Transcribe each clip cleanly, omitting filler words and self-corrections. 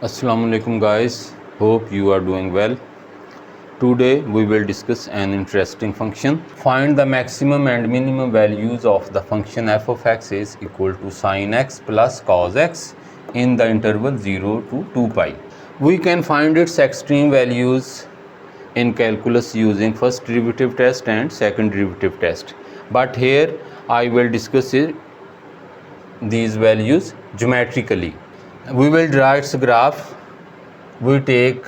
Assalamu alaikum guys, hope you are doing well. Today we will discuss an interesting function. Find the maximum and minimum values of the function f of x is equal to sin x plus cos x in the interval 0 to 2 pi. We can find its extreme values in calculus using first derivative test and second derivative test. But here I will discuss these values geometrically. We will draw its graph. We take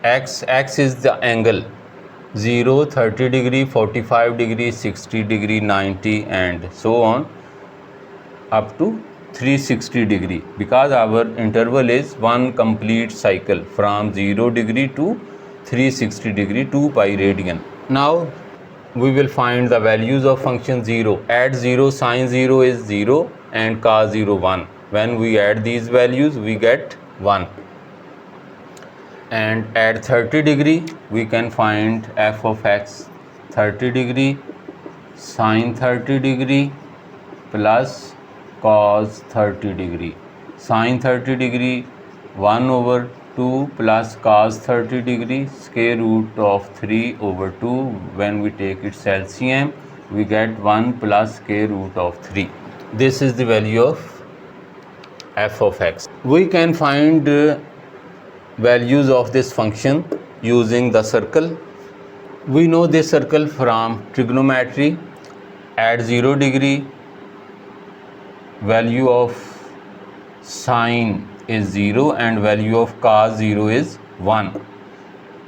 x is the angle 0, 30 degree, 45 degree, 60 degree, 90 and so on up to 360 degree, because our interval is one complete cycle from 0 degree to 360 degree 2 pi radian. Now we will find the values of function 0. At 0 sin 0 is 0 and cos 0 1. When we add these values we get 1. And at 30 degree we can find f of x 30 degree sin 30 degree plus cos 30 degree. Sin 30 degree 1 over 2 plus cos 30 degree square root of 3 over 2. When we take its LCM we get 1 plus square root of 3. This is the value of f of x. We can find values of this function using the circle. We know this circle from trigonometry. At 0 degree value of sine is 0 and value of cos 0 is 1.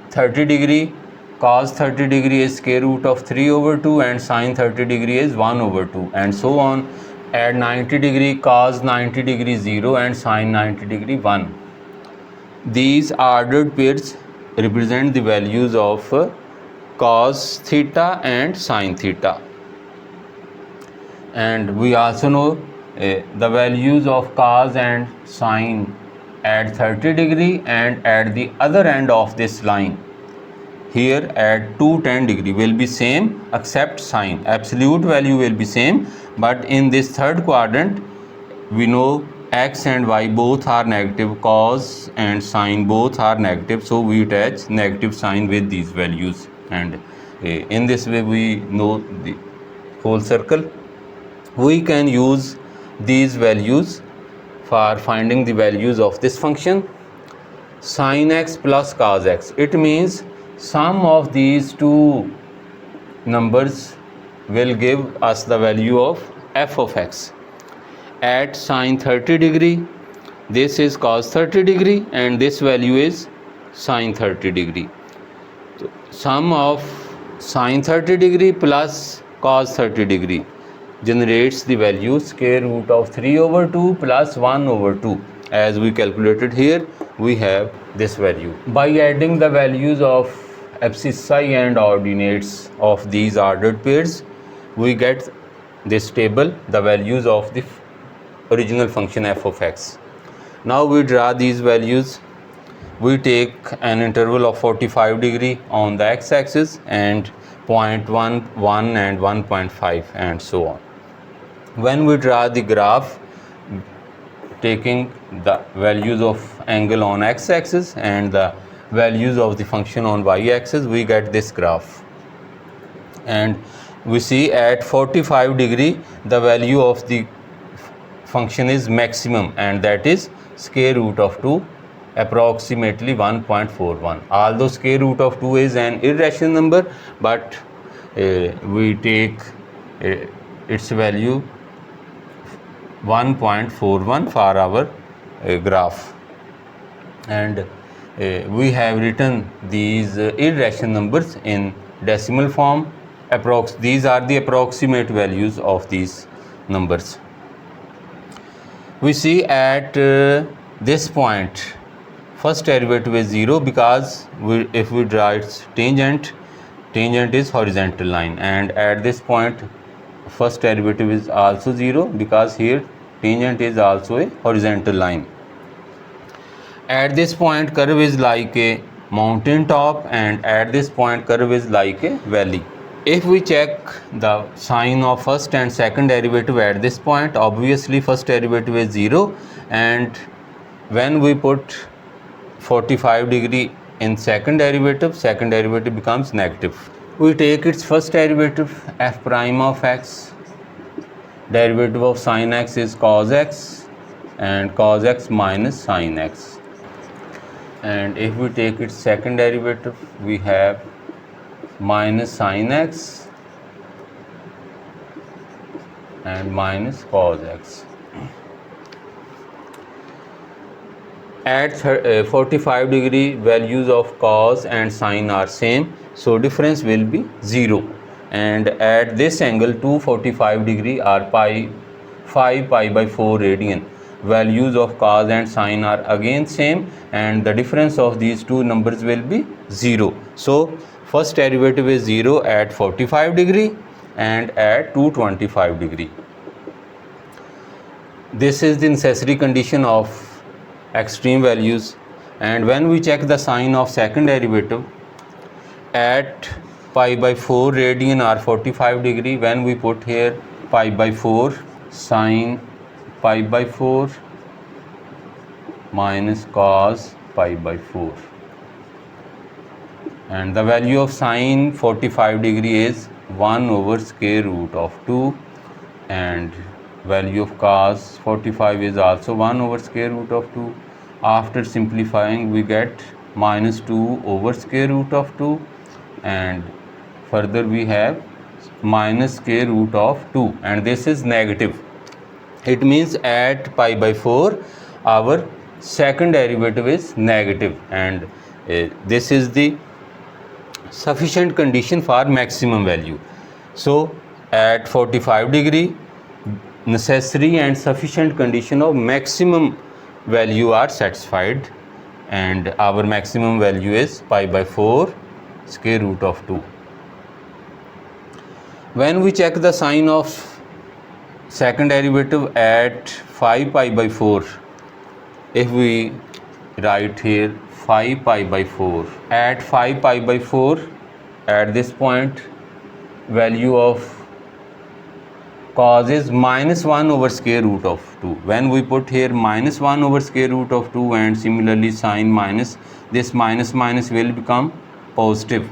30 degree cos 30 degree is square root of 3 over 2 and sine 30 degree is 1 over 2 and so on. At 90 degree cos 90 degree 0 and sine 90 degree 1. These ordered pairs represent the values of cos theta and sin theta. And we also know the values of cos and sine at 30 degree and at the other end of this line. Here at 210 degree will be same except sine. Absolute value will be same, but in this third quadrant we know x and y both are negative, cos and sine both are negative, so we attach negative sign with these values, and in this way we know the whole circle. We can use these values for finding the values of this function. Sin x plus cos x, it means sum of these two numbers will give us the value of f of x. At sin 30 degree this is cos 30 degree and this value is sin 30 degree. So, sum of sin 30 degree plus cos 30 degree generates the value square root of 3 over 2 plus 1 over 2. As we calculated here we have this value. By adding the values of abscissae and ordinates of these ordered pairs we get this table, the values of the original function f of x. Now we draw these values. We take an interval of 45 degree on the x-axis and 0.1, 1 and 1.5 and so on. When we draw the graph taking the values of angle on x-axis and the values of the function on y-axis, we get this graph. And we see at 45 degree the value of the function is maximum, and that is square root of 2, approximately 1.41. Although square root of 2 is an irrational number, but we take its value 1.41 for our graph, and we have written these irrational numbers in decimal form. These are the approximate values of these numbers. We see at this point first derivative is 0 because if we draw its tangent is horizontal line, and at this point first derivative is also 0 because here tangent is also a horizontal line. At this point curve is like a mountain top, and at this point curve is like a valley. If we check the sign of first and second derivative at this point, obviously first derivative is 0, and when we put 45 degree in second derivative becomes negative. We take its first derivative, f prime of x. Derivative of sin x is cos x, and cos x minus sin x. And if we take its second derivative, we have minus sin x and minus cos x. At 45 degree, values of cos and sin are same, so difference will be 0. And at this angle 245 degree are 5 pi by 4 radian. Values of cos and sin are again same, and the difference of these two numbers will be 0. So first derivative is 0 at 45 degree and at 225 degree. This is the necessary condition of extreme values. And when we check the sign of second derivative at pi by 4 radian or 45 degree, when we put here pi by 4 sine pi by 4 minus cos pi by 4, and the value of sine 45 degree is 1 over square root of 2, and value of cos 45 is also 1 over square root of 2. After simplifying, we get minus 2 over square root of 2, and further we have minus square root of 2, and this is negative. It means at pi by 4 our second derivative is negative, and this is the sufficient condition for maximum value. So at 45 degree, necessary and sufficient condition of maximum value are satisfied, and our maximum value is pi by 4 square root of 2. When we check the sign of second derivative at 5 pi by 4, if we write here 5 pi by 4, at 5 pi by 4, at this point value of cos is minus 1 over square root of 2. When we put here minus 1 over square root of 2, and similarly sin minus, this minus minus will become positive,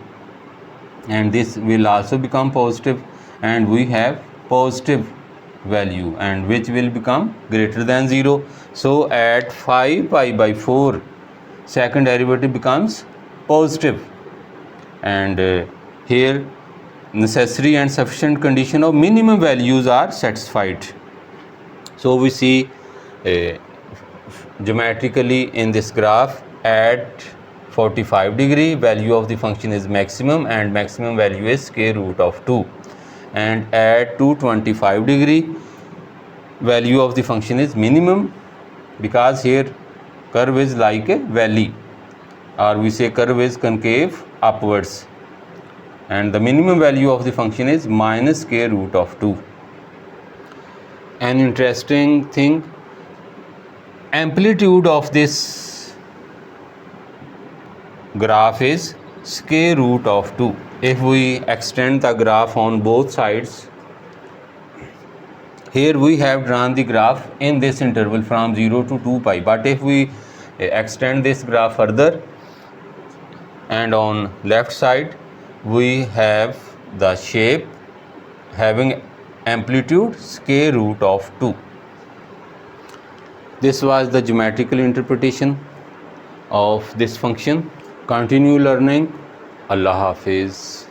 and this will also become positive, and we have positive value, and which will become greater than 0. So at 5 pi by 4 second derivative becomes positive, and here necessary and sufficient condition of minimum values are satisfied. So we see geometrically in this graph, at 45 degree value of the function is maximum, and maximum value is square root of 2, and at 225 degree value of the function is minimum, because here curve is like a valley, or we say curve is concave upwards, and the minimum value of the function is minus square root of 2. An interesting thing, amplitude of this graph is square root of 2. If we extend the graph on both sides, here we have drawn the graph in this interval from 0 to 2 pi, but if we extend this graph further, and on left side we have the shape having amplitude square root of 2. This was the geometrical interpretation of this function. Continue learning. Allah Hafiz.